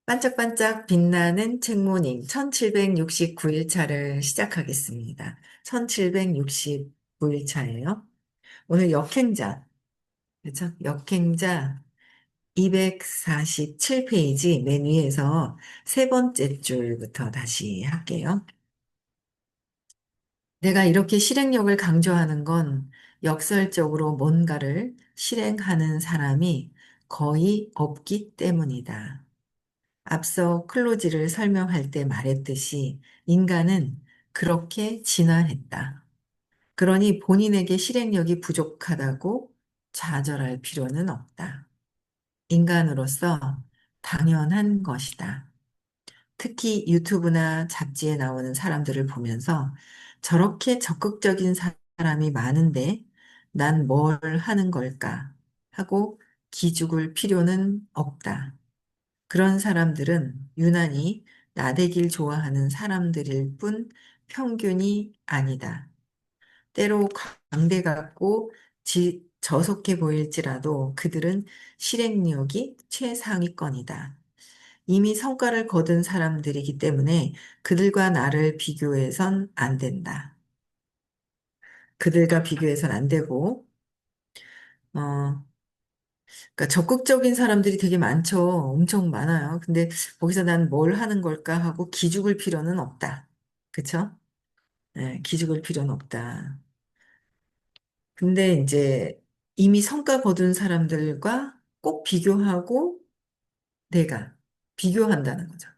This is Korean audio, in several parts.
반짝반짝 빛나는 책모닝 1769일차를 시작하겠습니다. 1769일차예요. 오늘 역행자, 그렇죠? 역행자 247페이지 맨 위에서 세 번째 줄부터 다시 할게요. 내가 이렇게 실행력을 강조하는 건 역설적으로 뭔가를 실행하는 사람이 거의 없기 때문이다. 앞서 클로지를 설명할 때 말했듯이 인간은 그렇게 진화했다. 그러니 본인에게 실행력이 부족하다고 좌절할 필요는 없다. 인간으로서 당연한 것이다. 특히 유튜브나 잡지에 나오는 사람들을 보면서 저렇게 적극적인 사람이 많은데 난 뭘 하는 걸까 하고 기죽을 필요는 없다. 그런 사람들은 유난히 나대길 좋아하는 사람들일 뿐 평균이 아니다. 때로 광대 같고 저속해 보일지라도 그들은 실행력이 최상위권이다. 이미 성과를 거둔 사람들이기 때문에 그들과 나를 비교해선 안 된다. 그들과 비교해선 안 되고, 어, 그러니까 적극적인 사람들이 되게 많죠. 엄청 많아요. 근데 거기서 난 뭘 하는 걸까 하고 기죽을 필요는 없다. 그쵸? 네, 기죽을 필요는 없다. 근데 이제 이미 성과 거둔 사람들과 꼭 비교하고 내가 비교한다는 거죠.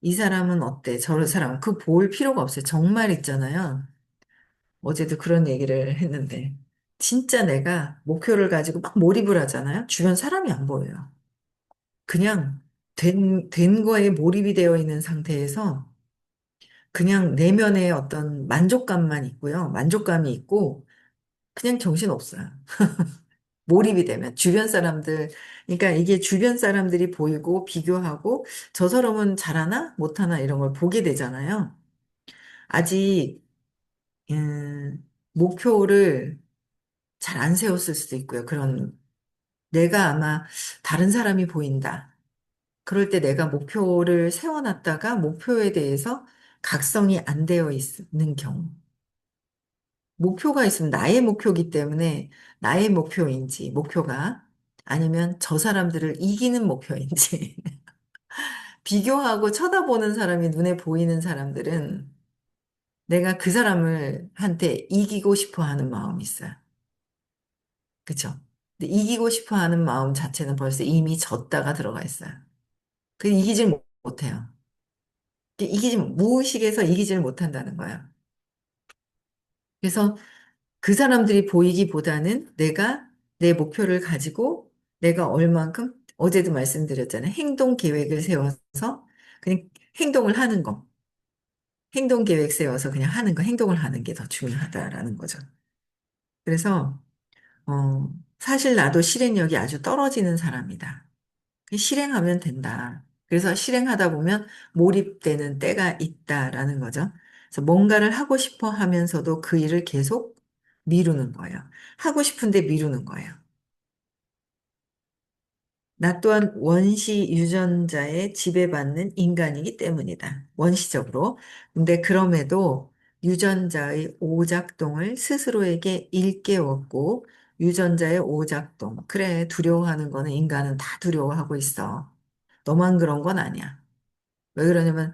이 사람은 어때? 저 사람은 그 볼 필요가 없어요. 정말 있잖아요. 어제도 그런 얘기를 했는데 진짜 내가 목표를 가지고 막 몰입을 하잖아요. 주변 사람이 안 보여요. 그냥 된 거에 몰입이 되어 있는 상태에서 그냥 내면에 어떤 만족감만 있고요. 만족감이 있고 그냥 정신 없어요. 몰입이 되면 주변 사람들, 그러니까 이게 주변 사람들이 보이고 비교하고 저 사람은 잘하나 못하나 이런 걸 보게 되잖아요. 아직 목표를 잘 안 세웠을 수도 있고요. 그런 내가 아마 다른 사람이 보인다. 그럴 때 내가 목표를 세워놨다가 목표에 대해서 각성이 안 되어 있는 경우. 목표가 있으면 나의 목표이기 때문에 나의 목표인지, 목표가 아니면 저 사람들을 이기는 목표인지. 비교하고 쳐다보는 사람이 눈에 보이는 사람들은 내가 그 사람을 한테 이기고 싶어 하는 마음이 있어요. 그쵸? 근데 이기고 싶어 하는 마음 자체는 벌써 이미 졌다가 들어가 있어요. 그 이기질 못해요. 무의식에서 이기질 못한다는 거야. 그래서 그 사람들이 보이기보다는 내가 내 목표를 가지고 내가 얼만큼 어제도 말씀드렸잖아요. 행동 계획을 세워서 그냥 행동을 하는 거. 행동 계획 세워서 그냥 하는 거, 행동을 하는 게 더 중요하다라는 거죠. 그래서 사실 나도 실행력이 아주 떨어지는 사람이다. 실행하면 된다. 그래서 실행하다 보면 몰입되는 때가 있다라는 거죠. 그래서 뭔가를 하고 싶어 하면서도 그 일을 계속 미루는 거예요. 하고 싶은데 미루는 거예요. 나 또한 원시 유전자에 지배받는 인간이기 때문이다. 원시적으로. 근데 그럼에도 유전자의 오작동을 스스로에게 일깨웠고, 유전자의 오작동. 그래, 두려워하는 거는 인간은 다 두려워하고 있어. 너만 그런 건 아니야. 왜 그러냐면,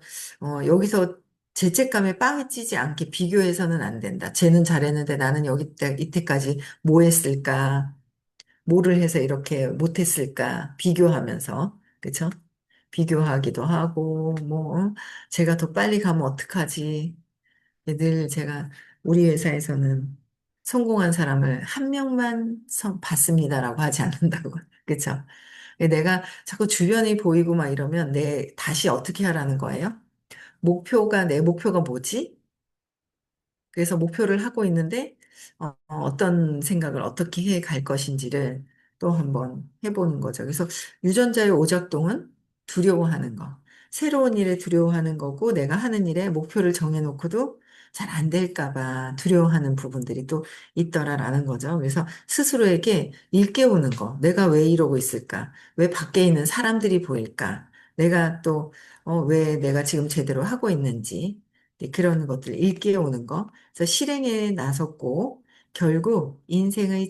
여기서 죄책감에 빵이 찌지 않게 비교해서는 안 된다. 쟤는 잘했는데 나는 이때까지 뭐 했을까? 뭐를 해서 이렇게 못했을까 비교하면서 그쵸? 비교하기도 하고 뭐 제가 더 빨리 가면 어떡하지? 늘 제가 우리 회사에서는 성공한 사람을 한 명만 봤습니다라고 하지 않는다고 그쵸? 내가 자꾸 주변이 보이고 막 이러면 내 다시 어떻게 하라는 거예요? 내 목표가 뭐지? 그래서 목표를 하고 있는데 떤 생각을 어떻게 해 갈 것인지를 또 한번 해보는 거죠. 그래서 유전자의 오작동은 두려워하는 거. 새로운 일에 두려워하는 거고 내가 하는 일에 목표를 정해놓고도 잘 안 될까 봐 두려워하는 부분들이 또 있더라라는 거죠. 그래서 스스로에게 일깨우는 거. 내가 왜 이러고 있을까? 왜 밖에 있는 사람들이 보일까? 내가 또, 왜 내가 지금 제대로 하고 있는지, 네, 그런 것들을 일깨우는 거. 그래서 실행에 나섰고, 결국 인생의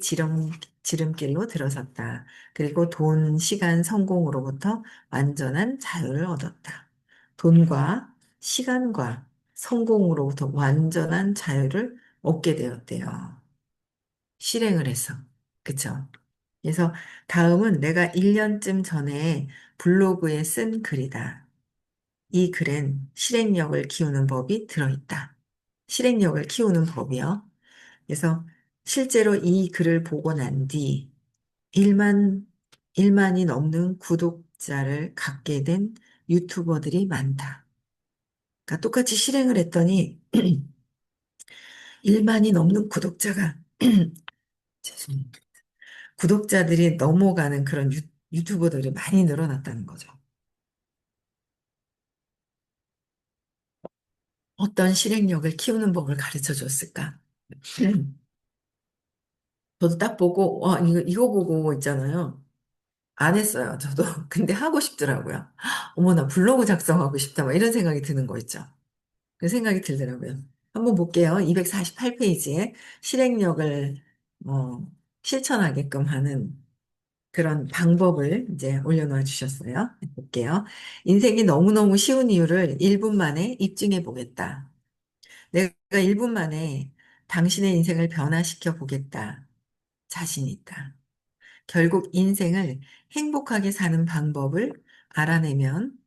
지름길로 들어섰다. 그리고 돈, 시간, 성공으로부터 완전한 자유를 얻었다. 돈과 시간과 성공으로부터 완전한 자유를 얻게 되었대요. 실행을 해서. 그쵸? 그래서 다음은 내가 1년쯤 전에 블로그에 쓴 글이다. 이 글엔 실행력을 키우는 법이 들어있다. 실행력을 키우는 법이요. 그래서 실제로 이 글을 보고 난 뒤 1만, 1만이 넘는 구독자를 갖게 된 유튜버들이 많다. 그러니까 똑같이 실행을 했더니 1만이 넘는 죄송합니다. 구독자들이 넘어가는 그런 유튜버들이 많이 늘어났다는 거죠. 어떤 실행력을 키우는 법을 가르쳐 줬을까? 저도 딱 보고, 와, 이거 보고 있잖아요. 안 했어요, 저도. 근데 하고 싶더라고요. 어머, 나 블로그 작성하고 싶다. 막 이런 생각이 드는 거 있죠. 그 생각이 들더라고요. 한번 볼게요. 248페이지에 실행력을, 어, 실천하게끔 하는 그런 방법을 이제 올려놓아 주셨어요. 볼게요. 인생이 너무너무 쉬운 이유를 1분 만에 입증해 보겠다. 내가 1분 만에 당신의 인생을 변화시켜 보겠다. 자신 있다. 결국 인생을 행복하게 사는 방법을 알아내면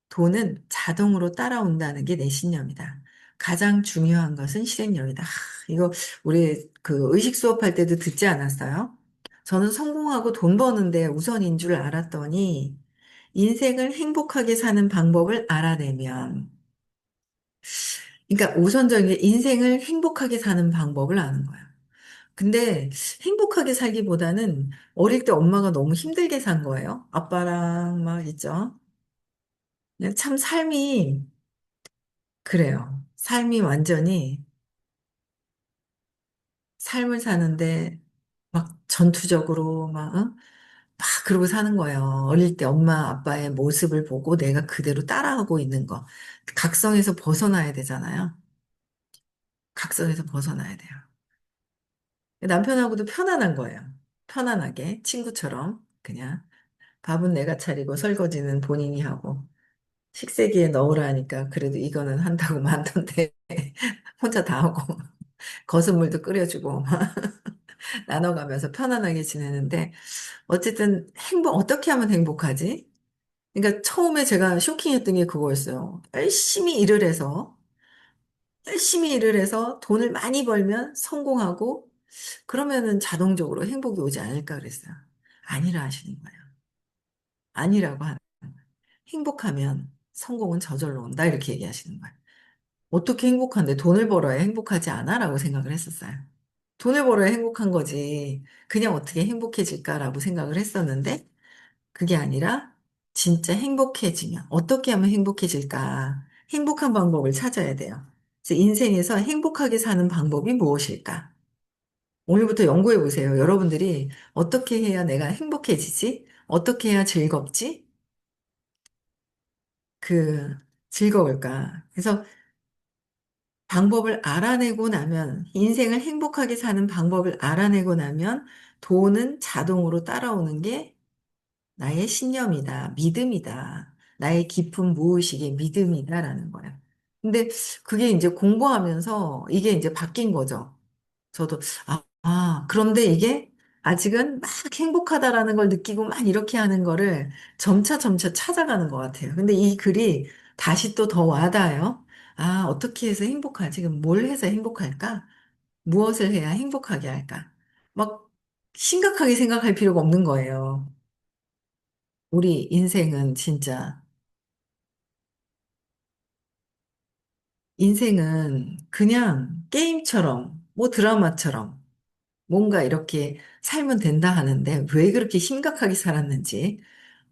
돈은 자동으로 따라온다는 게 내 신념이다. 가장 중요한 것은 실행력이다. 이거 우리 그 의식 수업할 때도 듣지 않았어요? 저는 성공하고 돈 버는데 우선인 줄 알았더니 인생을 행복하게 사는 방법을 알아내면 그러니까 우선적인 게 인생을 행복하게 사는 방법을 아는 거야. 근데 행복하게 살기보다는 어릴 때 엄마가 너무 힘들게 산 거예요. 아빠랑 막 있죠. 그냥 참 삶이 그래요. 삶이 완전히 삶을 사는데 막 전투적으로 막, 막 그러고 사는 거예요. 어릴 때 엄마 아빠의 모습을 보고 내가 그대로 따라하고 있는 거. 각성에서 벗어나야 되잖아요. 각성에서 벗어나야 돼요. 남편하고도 편안한 거예요. 편안하게 친구처럼 그냥 밥은 내가 차리고 설거지는 본인이 하고 식세기에 넣으라 하니까 그래도 이거는 한다고 만던데 혼자 다 하고 거스물도 끓여주고 나눠가면서 편안하게 지내는데 어쨌든 어떻게 하면 행복하지? 그러니까 처음에 제가 쇼킹했던 게 그거였어요. 열심히 일을 해서 돈을 많이 벌면 성공하고 그러면은 자동적으로 행복이 오지 않을까 그랬어요. 아니라 하시는 거예요. 아니라고 하는 거예요. 행복하면 성공은 저절로 온다 이렇게 얘기하시는 거예요. 어떻게 행복한데 돈을 벌어야 행복하지 않아? 라고 생각을 했었어요. 돈을 벌어야 행복한 거지. 그냥 어떻게 행복해질까라고 생각을 했었는데, 그게 아니라, 진짜 행복해지면, 어떻게 하면 행복해질까? 행복한 방법을 찾아야 돼요. 그래서 인생에서 행복하게 사는 방법이 무엇일까? 오늘부터 연구해 보세요. 여러분들이 어떻게 해야 내가 행복해지지? 어떻게 해야 즐겁지? 그, 즐거울까? 그래서 방법을 알아내고 나면, 인생을 행복하게 사는 방법을 알아내고 나면 돈은 자동으로 따라오는 게 나의 신념이다, 믿음이다, 나의 깊은 무의식의 믿음이다라는 거야. 근데 그게 이제 공부하면서 이게 이제 바뀐 거죠. 저도, 그런데 이게 아직은 막 행복하다라는 걸 느끼고 막 이렇게 하는 거를 점차 찾아가는 것 같아요. 근데 이 글이 다시 또 더 와닿아요. 어떻게 해서 행복하지? 그럼 뭘 해서 행복할까? 무엇을 해야 행복하게 할까? 막 심각하게 생각할 필요가 없는 거예요. 우리 인생은 진짜, 인생은 그냥 게임처럼, 뭐 드라마처럼, 뭔가 이렇게 살면 된다 하는데 왜 그렇게 심각하게 살았는지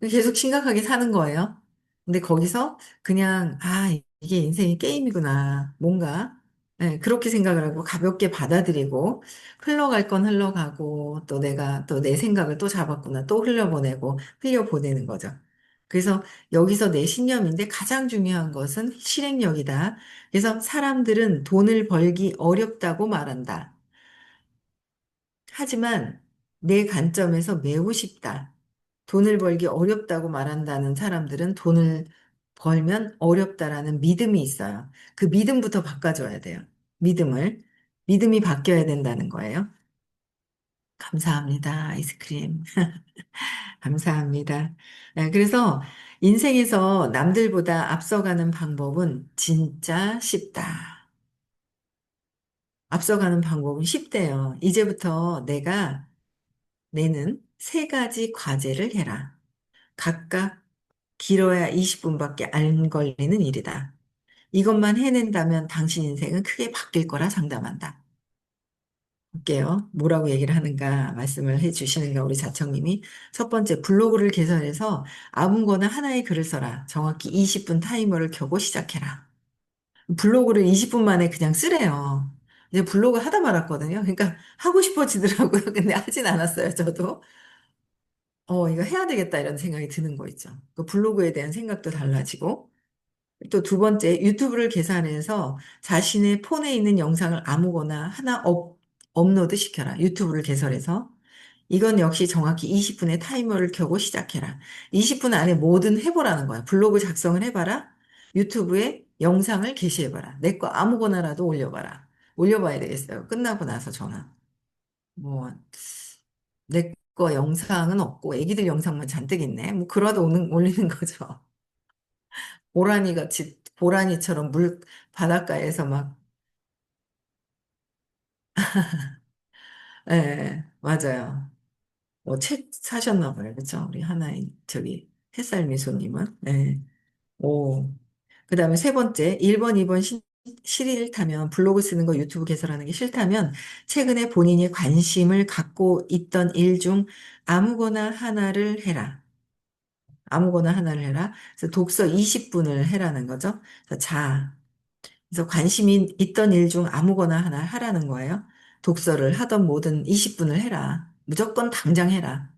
계속 심각하게 사는 거예요. 근데 거기서 그냥 이게 인생이 게임이구나. 뭔가 그렇게 생각을 하고 가볍게 받아들이고 흘러갈 건 흘러가고 또 내가 또 내 생각을 또 잡았구나. 또 흘려보내고 흘려보내는 거죠. 그래서 여기서 내 신념인데 가장 중요한 것은 실행력이다. 그래서 사람들은 돈을 벌기 어렵다고 말한다. 하지만 내 관점에서 매우 쉽다. 돈을 벌기 어렵다고 말한다는 사람들은 돈을 벌면 어렵다라는 믿음이 있어요. 그 믿음부터 바꿔줘야 돼요. 믿음을. 믿음이 바뀌어야 된다는 거예요. 감사합니다. 아이스크림. 감사합니다. 네, 그래서 인생에서 남들보다 앞서가는 방법은 진짜 쉽다. 앞서가는 방법은 쉽대요. 이제부터 내가 내는 세 가지 과제를 해라. 각각 길어야 20분밖에 안 걸리는 일이다. 이것만 해낸다면 당신 인생은 크게 바뀔 거라 장담한다. 볼게요. 뭐라고 얘기를 하는가 말씀을 해 주시는가, 우리 자청님이. 첫 번째, 블로그를 개설해서 아무거나 하나의 글을 써라. 정확히 20분 타이머를 켜고 시작해라. 블로그를 20분 만에 그냥 쓰래요. 이제 블로그 하다 말았거든요. 그러니까 하고 싶어지더라고요. 근데 하진 않았어요, 저도. 이거 해야 되겠다 이런 생각이 드는 거 있죠. 그 블로그에 대한 생각도 달라지고. 또 두 번째, 유튜브를 계산해서 자신의 폰에 있는 영상을 아무거나 하나 업로드 시켜라. 유튜브를 개설해서. 이건 역시 정확히 20분의 타이머를 켜고 시작해라. 20분 안에 뭐든 해보라는 거야. 블로그 작성을 해봐라. 유튜브에 영상을 게시해봐라. 내 거 아무거나라도 올려봐라. 올려봐야 되겠어요. 끝나고 나서 전화. 뭐, 내 거 영상은 없고 애기들 영상만 잔뜩 있네. 뭐, 그러다 올리는 거죠. 고라니 같이, 고라니처럼 바닷가에서 막, 예, 맞아요. 뭐, 책 사셨나 봐요. 그쵸? 우리 하나의, 햇살 미소님은. 예. 오. 그 다음에 세 번째, 1번, 2번 싫다면, 블로그 쓰는 거 유튜브 개설하는 게 싫다면, 최근에 본인이 관심을 갖고 있던 일 중 아무거나 하나를 해라. 아무거나 하나를 해라. 그래서 독서 20분을 해라는 거죠. 그래서 관심이 있던 일 중 아무거나 하나 하라는 거예요. 독서를 하던 뭐든 20분을 해라. 무조건 당장 해라.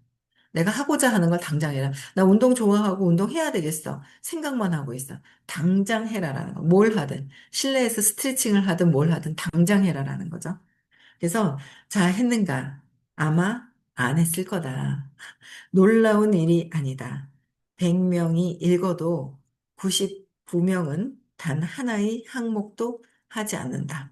내가 하고자 하는 걸 당장 해라. 나 운동 좋아하고 운동해야 되겠어. 생각만 하고 있어. 당장 해라라는 거. 뭘 하든. 실내에서 스트레칭을 하든 뭘 하든 당장 해라라는 거죠. 그래서 자, 했는가? 아마 안 했을 거다. 놀라운 일이 아니다. 100명이 읽어도 99명은 단 하나의 항목도 하지 않는다.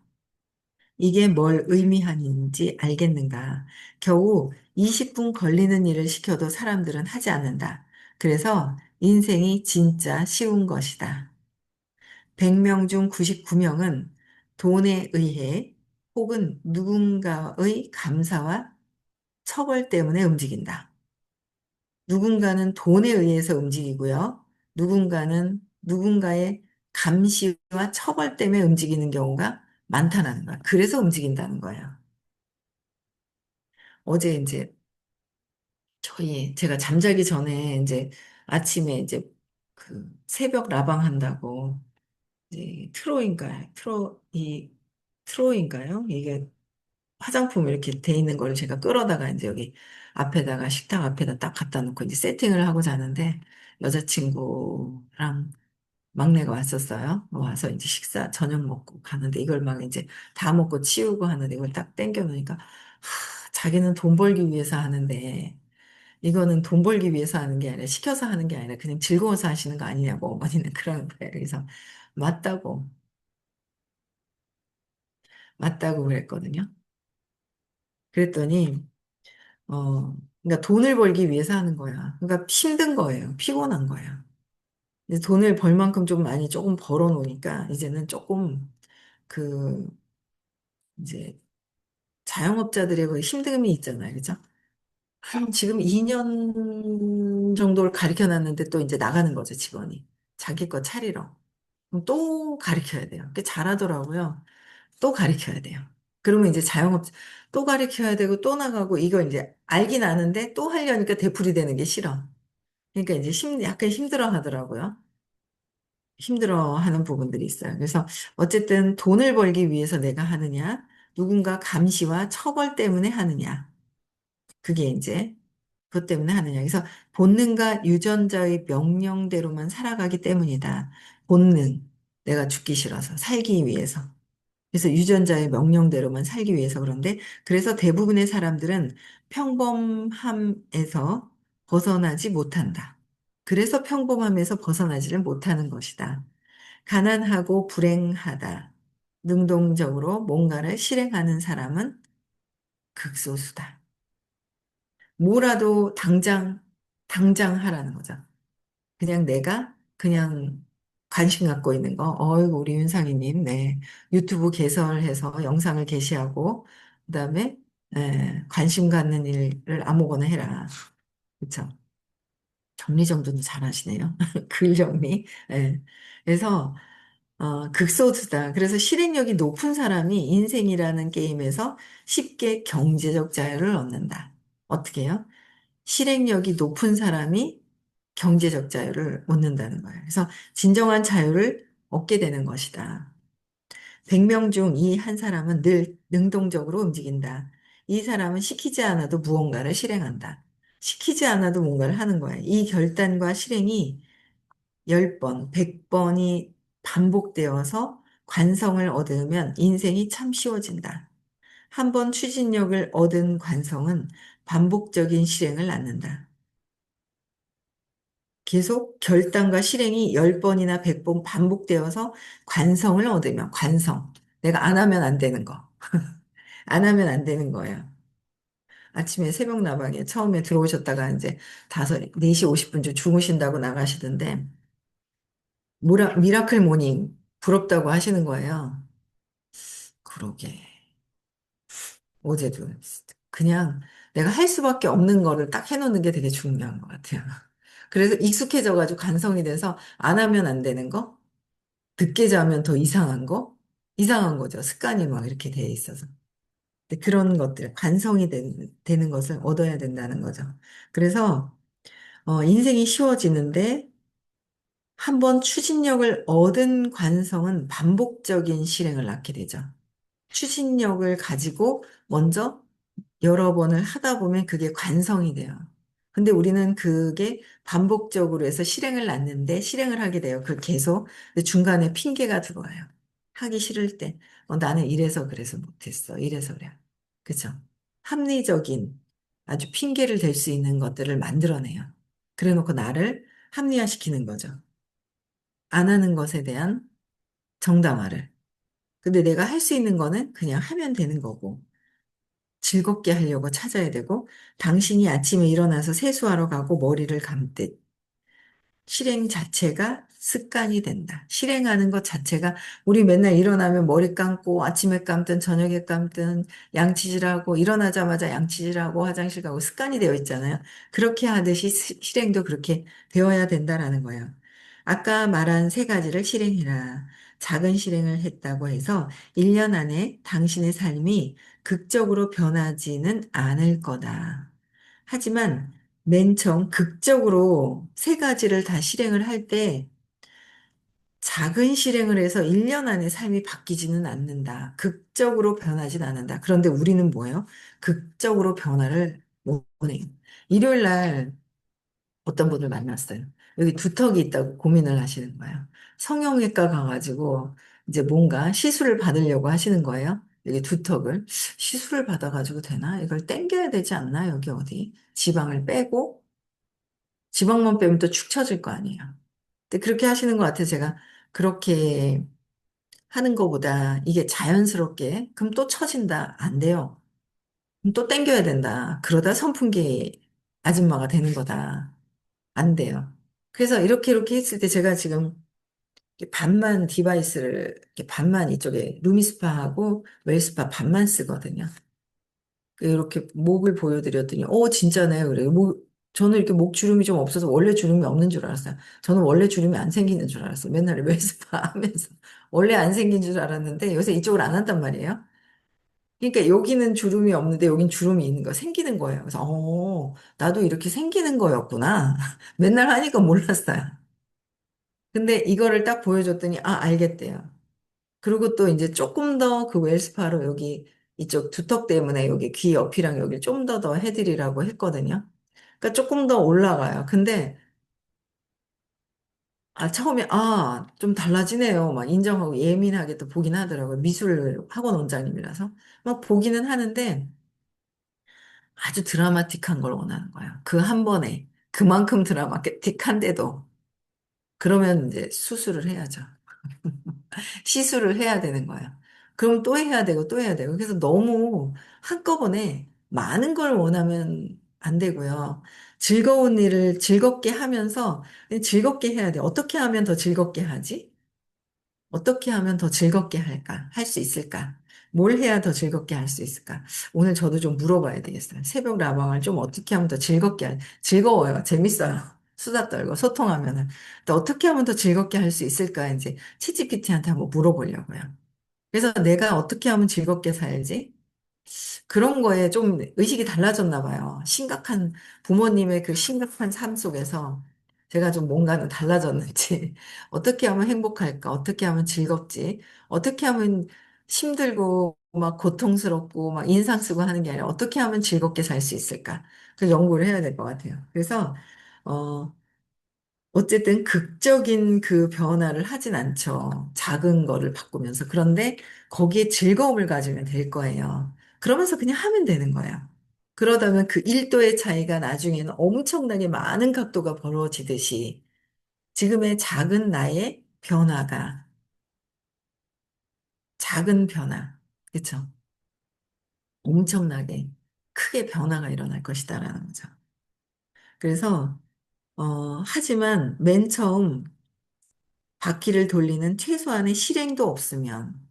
이게 뭘 의미하는지 알겠는가? 겨우 20분 걸리는 일을 시켜도 사람들은 하지 않는다. 그래서 인생이 진짜 쉬운 것이다. 100명 중 99명은 돈에 의해 혹은 누군가의 감사와 처벌 때문에 움직인다. 누군가는 돈에 의해서 움직이고요. 누군가는 누군가의 감시와 처벌 때문에 움직이는 경우가 많다는 거야. 그래서 움직인다는 거예요. 어제 이제 제가 잠자기 전에 이제 아침에 이제 그 새벽 라방 한다고 이제 트로인가요? 이게 화장품 이렇게 돼 있는 걸 제가 끌어다가 이제 여기 앞에다가 식탁 앞에다 딱 갖다 놓고 이제 세팅을 하고 자는데 여자친구랑 막내가 왔었어요. 와서 이제 저녁 먹고 가는데 이걸 막 이제 다 먹고 치우고 하는데 이걸 딱 땡겨 놓으니까 자기는 돈 벌기 위해서 하는데 이거는 돈 벌기 위해서 하는 게 아니라 시켜서 하는 게 아니라 그냥 즐거워서 하시는 거 아니냐고 어머니는 그러는 거예요. 그래서 맞다고 맞다고 그랬거든요. 그랬더니 그러니까 돈을 벌기 위해서 하는 거야. 그러니까 힘든 거예요. 피곤한 거야. 이제 돈을 벌 만큼 좀 많이 조금 벌어 놓으니까 이제는 조금 그 이제 자영업자들의 그 힘듦이 있잖아요. 그죠? 한 지금 2년 정도를 가르쳐 놨는데 또 이제 나가는 거죠, 직원이. 자기 거 차리러. 그럼 또 가르쳐야 돼요. 그게 잘하더라고요. 또 가르쳐야 돼요. 그러면 이제 또 가르쳐야 되고 또 나가고 이거 이제 알긴 아는데 또 하려니까 되풀이 되는 게 싫어. 그러니까 이제 약간 힘들어 하더라고요. 힘들어 하는 부분들이 있어요. 그래서 어쨌든 돈을 벌기 위해서 내가 하느냐, 누군가 감시와 처벌 때문에 하느냐. 그게 이제 그것 때문에 하느냐. 그래서 본능과 유전자의 명령대로만 살아가기 때문이다. 본능. 내가 죽기 싫어서, 살기 위해서. 그래서 유전자의 명령대로만 살기 위해서 그런데, 그래서 대부분의 사람들은 평범함에서 벗어나지 못한다. 그래서 평범함에서 벗어나지를 못하는 것이다. 가난하고 불행하다. 능동적으로 뭔가를 실행하는 사람은 극소수다. 뭐라도 당장 하라는 거죠. 그냥 내가 그냥 관심 갖고 있는 거, 어이구, 우리 윤상희님, 네. 유튜브 개설해서 영상을 게시하고, 그다음에, 관심 갖는 일을 아무거나 해라. 그쵸? 정리정돈도 잘하시네요. 글 정리. 예. 그래서, 극소수다. 그래서 실행력이 높은 사람이 인생이라는 게임에서 쉽게 경제적 자유를 얻는다. 어떻게 해요? 실행력이 높은 사람이 경제적 자유를 얻는다는 거예요. 그래서 진정한 자유를 얻게 되는 것이다. 100명 중 이 한 사람은 늘 능동적으로 움직인다. 이 사람은 시키지 않아도 무언가를 실행한다. 시키지 않아도 뭔가를 하는 거예요. 이 결단과 실행이 10번, 100번이 반복되어서 관성을 얻으면 인생이 참 쉬워진다. 한 번 추진력을 얻은 관성은 반복적인 실행을 낳는다. 계속 결단과 실행이 10번이나 100번 반복되어서 관성을 얻으면, 관성. 내가 안 하면 안 되는 거. 안 하면 안 되는 거예요. 아침에 새벽 나방에 처음에 들어오셨다가 이제 4시 50분쯤 주무신다고 나가시던데, 미라클 모닝 부럽다고 하시는 거예요. 그러게. 어제도. 그냥 내가 할 수밖에 없는 거를 딱 해놓는 게 되게 중요한 것 같아요. 그래서 익숙해져가지고 간성이 돼서 안 하면 안 되는 거? 늦게 자면 더 이상한 거? 이상한 거죠. 습관이 막 이렇게 돼 있어서. 근데 그런 것들, 되는 것을 얻어야 된다는 거죠. 그래서, 인생이 쉬워지는데, 한번 추진력을 얻은 관성은 반복적인 실행을 낳게 되죠. 추진력을 가지고 먼저 여러 번을 하다 보면 그게 관성이 돼요. 근데 우리는 그게 반복적으로 해서 실행을 낳는데 실행을 하게 돼요. 그 계속. 근데 중간에 핑계가 들어와요. 하기 싫을 때. 나는 이래서 그래서 못했어. 이래서 그래. 그죠? 합리적인 아주 핑계를 댈 수 있는 것들을 만들어내요. 그래 놓고 나를 합리화시키는 거죠. 안 하는 것에 대한 정당화를. 근데 내가 할 수 있는 거는 그냥 하면 되는 거고. 즐겁게 하려고 찾아야 되고, 당신이 아침에 일어나서 세수하러 가고 머리를 감듯 실행 자체가 습관이 된다. 실행하는 것 자체가 우리 맨날 일어나면 머리 감고 아침에 감든 저녁에 감든 양치질하고 일어나자마자 양치질하고 화장실 가고 습관이 되어 있잖아요. 그렇게 하듯이 실행도 그렇게 되어야 된다라는 거예요. 아까 말한 세 가지를 실행해라. 작은 실행을 했다고 해서 1년 안에 당신의 삶이 극적으로 변하지는 않을 거다. 하지만 맨 처음 극적으로 세 가지를 다 실행을 할 때 작은 실행을 해서 1년 안에 삶이 바뀌지는 않는다. 극적으로 변하진 않는다. 그런데 우리는 뭐예요? 극적으로 변화를 못 보내요. 일요일 날 어떤 분을 만났어요. 여기 두턱이 있다고 고민을 하시는 거예요. 성형외과 가가지고 이제 뭔가 시술을 받으려고 하시는 거예요. 여기 두턱을. 시술을 받아가지고 되나? 이걸 땡겨야 되지 않나? 여기 어디? 지방을 빼고 지방만 빼면 또 축 처질 거 아니에요. 근데 그렇게 하시는 것 같아요. 제가 그렇게 하는 것보다 이게 자연스럽게 그럼 또 처진다. 안 돼요. 그럼 또 땡겨야 된다. 그러다 선풍기 아줌마가 되는 거다. 안 돼요. 그래서 이렇게 했을 때 제가 지금 이렇게 반만 디바이스를 이렇게 반만 이쪽에 루미스파하고 웰스파 반만 쓰거든요. 이렇게 목을 보여드렸더니, 진짜네요. 그래요. 저는 이렇게 목 주름이 좀 없어서 원래 주름이 없는 줄 알았어요. 저는 원래 주름이 안 생기는 줄 알았어요. 맨날 웰스파 하면서. 원래 안 생긴 줄 알았는데 요새 이쪽을 안 한단 말이에요. 그러니까 여기는 주름이 없는데 여긴 주름이 있는 거, 생기는 거예요. 그래서, 나도 이렇게 생기는 거였구나. 맨날 하니까 몰랐어요. 근데 이거를 딱 보여줬더니, 알겠대요. 그리고 또 이제 조금 더 그 웰스파로 여기 이쪽 두턱 때문에 여기 귀 옆이랑 여기 좀 더 해드리라고 했거든요. 그러니까 조금 더 올라가요. 근데 처음에, 좀 달라지네요. 막 인정하고 예민하게 또 보긴 하더라고요. 미술 학원 원장님이라서. 막 보기는 하는데 아주 드라마틱한 걸 원하는 거예요. 그 한 번에. 그만큼 드라마틱한데도. 그러면 이제 수술을 해야죠. 시술을 해야 되는 거예요. 그럼 또 해야 되고 또 해야 되고. 그래서 너무 한꺼번에 많은 걸 원하면 안 되고요. 즐거운 일을 즐겁게 하면서 즐겁게 해야 돼. 어떻게 하면 더 즐겁게 하지? 어떻게 하면 더 즐겁게 할까? 할 수 있을까? 뭘 해야 더 즐겁게 할 수 있을까? 오늘 저도 좀 물어봐야 되겠어요. 새벽 라방을 좀 어떻게 하면 더 즐거워요. 재밌어요. 수다 떨고 소통하면은. 또 어떻게 하면 더 즐겁게 할 수 있을까? 이제 챗GPT한테 한번 물어보려고요. 그래서 내가 어떻게 하면 즐겁게 살지? 그런 거에 좀 의식이 달라졌나 봐요. 부모님의 그 심각한 삶 속에서 제가 좀 뭔가는 달라졌는지, 어떻게 하면 행복할까? 어떻게 하면 즐겁지? 어떻게 하면 힘들고, 막 고통스럽고, 막 인상 쓰고 하는 게 아니라 어떻게 하면 즐겁게 살 수 있을까? 그 연구를 해야 될 것 같아요. 그래서, 어, 어쨌든 극적인 그 변화를 하진 않죠. 작은 거를 바꾸면서. 그런데 거기에 즐거움을 가지면 될 거예요. 그러면서 그냥 하면 되는 거예요. 그러다면 그 1도의 차이가 나중에는 엄청나게 많은 각도가 벌어지듯이 지금의 작은 나의 변화가 작은 변화, 그렇죠? 엄청나게 크게 변화가 일어날 것이다라는 거죠. 그래서 하지만 맨 처음 바퀴를 돌리는 최소한의 실행도 없으면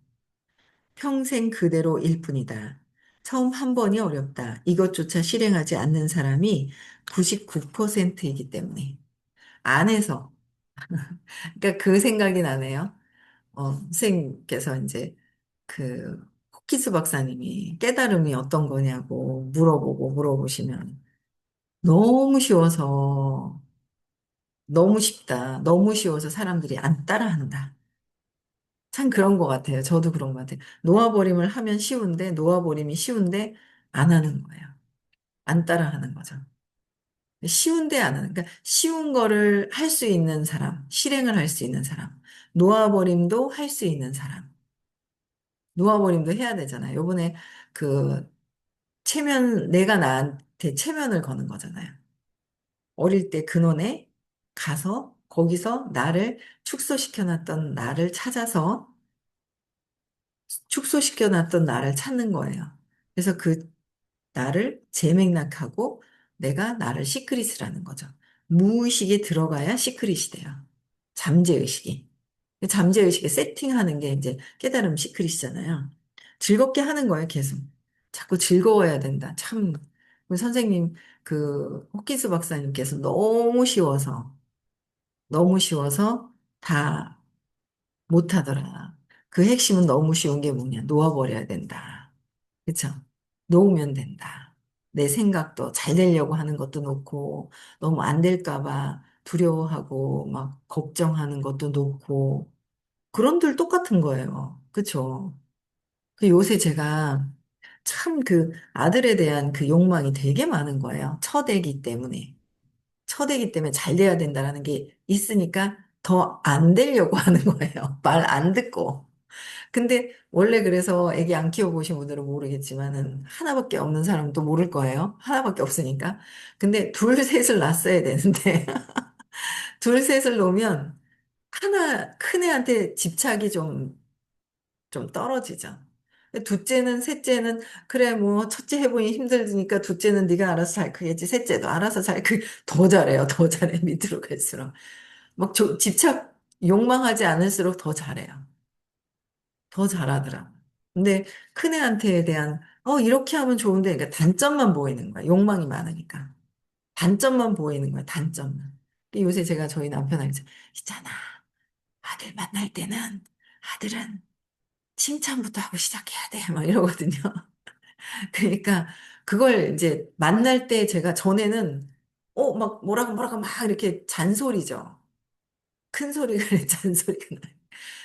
평생 그대로일 뿐이다. 처음 한 번이 어렵다. 이것조차 실행하지 않는 사람이 99%이기 때문에. 안 해서. 그러니까 그 생각이 나네요. 선생님께서 이제 그 호키스 박사님이 깨달음이 어떤 거냐고 물어보시면 너무 쉬워서 너무 쉽다. 너무 쉬워서 사람들이 안 따라한다. 참 그런 것 같아요. 저도 그런 것 같아요. 놓아버림을 하면 쉬운데, 놓아버림이 쉬운데, 안 하는 거예요. 안 따라하는 거죠. 쉬운데 안 하는, 그러니까 쉬운 거를 할 수 있는 사람, 실행을 할 수 있는 사람, 놓아버림도 할 수 있는 사람, 놓아버림도 해야 되잖아요. 요번에 그, 내가 나한테 체면을 거는 거잖아요. 어릴 때 근원에 가서, 거기서 축소시켜놨던 나를 찾아서 축소시켜 놨던 나를 찾는 거예요. 그래서 그 나를 재맥락하고 내가 나를 시크릿이라는 거죠. 무의식에 들어가야 시크릿이 돼요. 잠재의식이. 잠재의식에 세팅하는 게 이제 깨달음 시크릿이잖아요. 즐겁게 하는 거예요, 계속. 자꾸 즐거워야 된다. 참, 우리 선생님, 호키스 박사님께서 너무 쉬워서 다 못하더라. 그 핵심은 너무 쉬운 게 뭐냐. 놓아버려야 된다. 그쵸? 놓으면 된다. 내 생각도 잘 되려고 하는 것도 놓고, 너무 안 될까 봐 두려워하고, 막 걱정하는 것도 놓고, 그런들 똑같은 거예요. 그쵸? 요새 제가 참 그 아들에 대한 그 욕망이 되게 많은 거예요. 첫애기 때문에. 첫애기 때문에 잘 돼야 된다는 게 있으니까 더 안 되려고 하는 거예요. 말 안 듣고. 근데 원래 그래서 애기 안 키워보신 분들은 모르겠지만은 하나밖에 없는 사람은 또 모를 거예요. 하나밖에 없으니까. 근데 둘, 셋을 낳았어야 되는데 둘, 셋을 놓으면 큰 애한테 집착이 좀 떨어지죠. 둘째는, 셋째는, 그래, 뭐, 첫째 해보니 힘들으니까 둘째는 네가 알아서 잘 크겠지. 셋째도 알아서 더 잘해요. 더 잘해. 밑으로 갈수록. 욕망하지 않을수록 더 잘해요. 더 잘하더라. 근데 큰애한테에 대한, 이렇게 하면 좋은데, 그러니까 단점만 보이는 거야. 욕망이 많으니까. 단점만 보이는 거야, 단점만. 요새 제가 저희 남편한테, 있잖아. 아들 만날 때는, 아들은 칭찬부터 하고 시작해야 돼. 막 이러거든요. 그러니까, 그걸 이제 만날 때 제가 전에는, 막 뭐라고 막 이렇게 잔소리죠. 큰 소리가, 잔소리가 나요.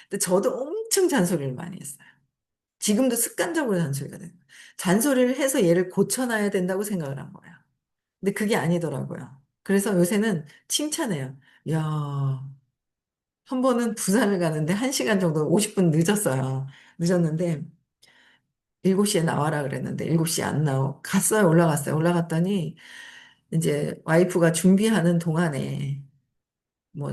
근데 저도 엄청 잔소리를 많이 했어요. 지금도 습관적으로 잔소리가 돼요. 잔소리를 해서 얘를 고쳐놔야 된다고 생각을 한 거예요. 근데 그게 아니더라고요. 그래서 요새는 칭찬해요. 야, 한 번은 부산을 가는데 1시간 정도 50분 늦었어요. 늦었는데 7시에 나와라 그랬는데 7시에 안 갔어요. 올라갔어요. 올라갔더니 이제 와이프가 준비하는 동안에 뭐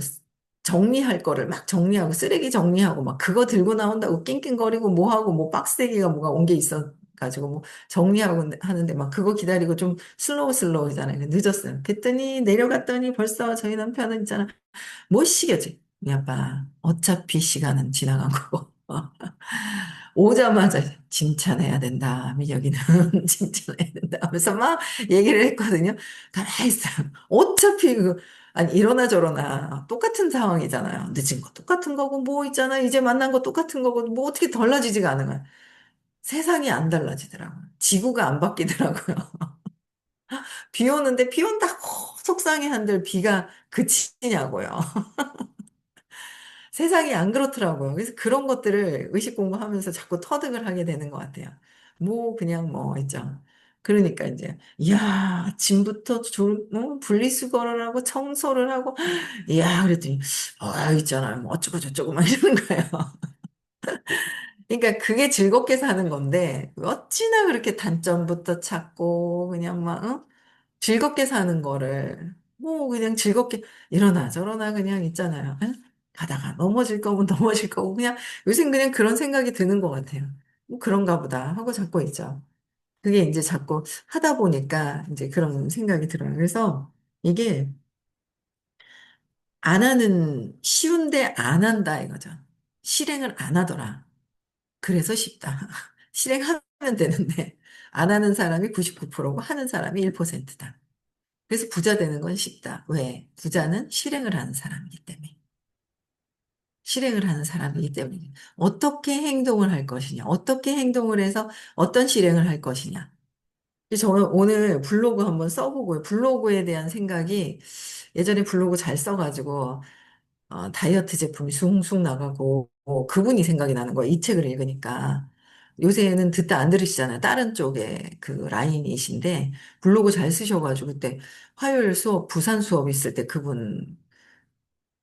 정리할 거를 막 정리하고 쓰레기 정리하고 막 그거 들고 나온다고 낑낑거리고 뭐 하고 뭐 박스대기가 뭐가 온 게 있어 가지고 뭐 정리하고 하는데 막 그거 기다리고 좀 슬로우잖아요. 늦었어요. 그랬더니 내려갔더니 벌써 저희 남편은 있잖아. 못 시켜지. 이 아빠 어차피 시간은 지나간 거고 오자마자 칭찬해야 된다. 여기는 칭찬해야 된다. 하면서 막 얘기를 했거든요. 가만히 있어요. 어차피 아니 이러나 저러나 똑같은 상황이잖아요. 늦은 거 똑같은 거고 뭐 있잖아. 이제 만난 거 똑같은 거고 뭐 어떻게 달라지지가 않은 거야. 세상이 안 달라지더라고요. 지구가 안 바뀌더라고요. 비 오는데 비 온다고 속상해 한들 비가 그치냐고요. 세상이 안 그렇더라고요. 그래서 그런 것들을 의식 공부하면서 자꾸 터득을 하게 되는 것 같아요. 뭐, 그냥 뭐, 있죠. 그러니까 이제, 이야, 아침부터 분리수거를 하고 청소를 하고, 이야, 그랬더니, 있잖아요. 뭐 어쩌고 저쩌고 막 이러는 거예요. 그러니까 그게 즐겁게 사는 건데, 어찌나 그렇게 단점부터 찾고, 그냥 막, 즐겁게 사는 거를 뭐 그냥 즐겁게 이러나 저러나 그냥 있잖아요. 응? 가다가 넘어질 거면 넘어질 거고 그냥 요즘 그냥 그런 생각이 드는 것 같아요. 뭐 그런가 보다 하고 자꾸 있죠. 그게 이제 자꾸 하다 보니까 이제 그런 생각이 들어요. 그래서 이게 안 하는 쉬운데 안 한다 이거죠. 실행을 안 하더라. 그래서 쉽다. 실행하면 되는데 안 하는 사람이 99%고 하는 사람이 1%다. 그래서 부자 되는 건 쉽다. 왜? 부자는 실행을 하는 사람이기 때문에. 실행을 하는 사람이기 때문에. 어떻게 행동을 할 것이냐. 어떻게 행동을 해서 어떤 실행을 할 것이냐. 그래서 저는 오늘 블로그 한번 써보고요. 블로그에 대한 생각이 예전에 블로그 잘 써가지고 다이어트 제품이 숭숭 나가고 그분이 생각이 나는 거예요. 이 책을 읽으니까. 요새는 듣다 안 들으시잖아요. 다른 쪽에 그 라인이신데 블로그 잘 쓰셔가지고 그때 화요일 수업, 부산 수업 있을 때 그분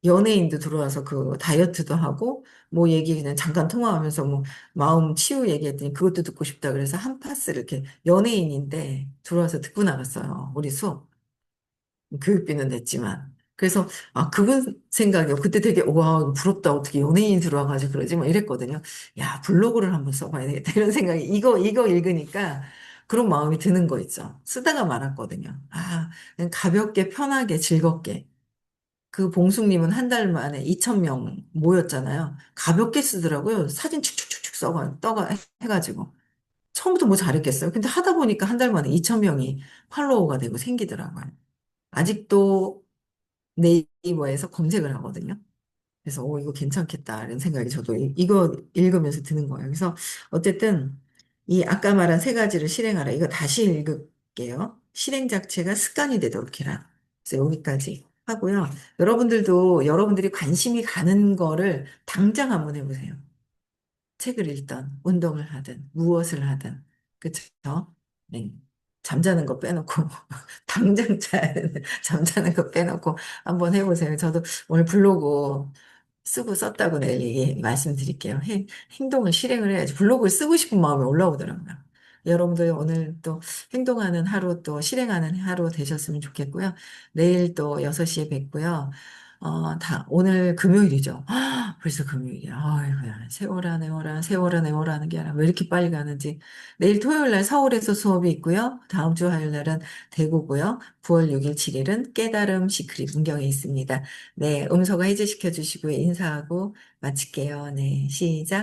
연예인도 들어와서 그 다이어트도 하고 뭐 얘기 그냥 잠깐 통화하면서 뭐 마음 치유 얘기했더니 그것도 듣고 싶다 그래서 한 파스를 이렇게 연예인인데 들어와서 듣고 나갔어요. 우리 수업. 교육비는 냈지만. 그래서, 그분 생각이요. 그때 되게, 와, 부럽다. 어떻게 연예인이 들어와가지고 그러지? 막 이랬거든요. 야, 블로그를 한번 써봐야 되겠다. 이런 생각이, 이거 읽으니까 그런 마음이 드는 거 있죠. 쓰다가 말았거든요. 그냥 가볍게, 편하게, 즐겁게. 그 봉숙님은 한 달 만에 2,000명 모였잖아요. 가볍게 쓰더라고요. 사진 축축축축 해가지고. 처음부터 뭐 잘했겠어요. 근데 하다 보니까 한 달 만에 2,000명이 팔로워가 되고 생기더라고요. 아직도 네이버에서 검색을 하거든요. 그래서 이거 괜찮겠다 이런 생각이 저도 이거 읽으면서 드는 거예요. 그래서 어쨌든 이 아까 말한 세 가지를 실행하라. 이거 다시 읽을게요. 실행 자체가 습관이 되도록 해라. 그래서 여기까지 하고요. 여러분들도 여러분들이 관심이 가는 거를 당장 한번 해보세요. 책을 읽던, 운동을 하든, 무엇을 하든. 그쵸? 네. 잠자는 거 빼놓고, 당장 자야 되는, 잠자는 거 빼놓고 한번 해보세요. 저도 오늘 블로그 쓰고 썼다고 내일 말씀드릴게요. 행동을 실행을 해야지. 블로그를 쓰고 싶은 마음이 올라오더라고요. 여러분들 오늘 또 행동하는 하루 또 실행하는 하루 되셨으면 좋겠고요. 내일 또 6시에 뵙고요. 오늘 금요일이죠. 벌써 금요일이야. 아이고야. 세월아, 하는 게 아니라 왜 이렇게 빨리 가는지. 내일 토요일 날 서울에서 수업이 있고요. 다음 주 화요일 날은 대구고요. 9월 6일, 7일은 깨달음 시크릿 문경에 있습니다. 네, 음소거 해제시켜 주시고 인사하고 마칠게요. 네, 시작.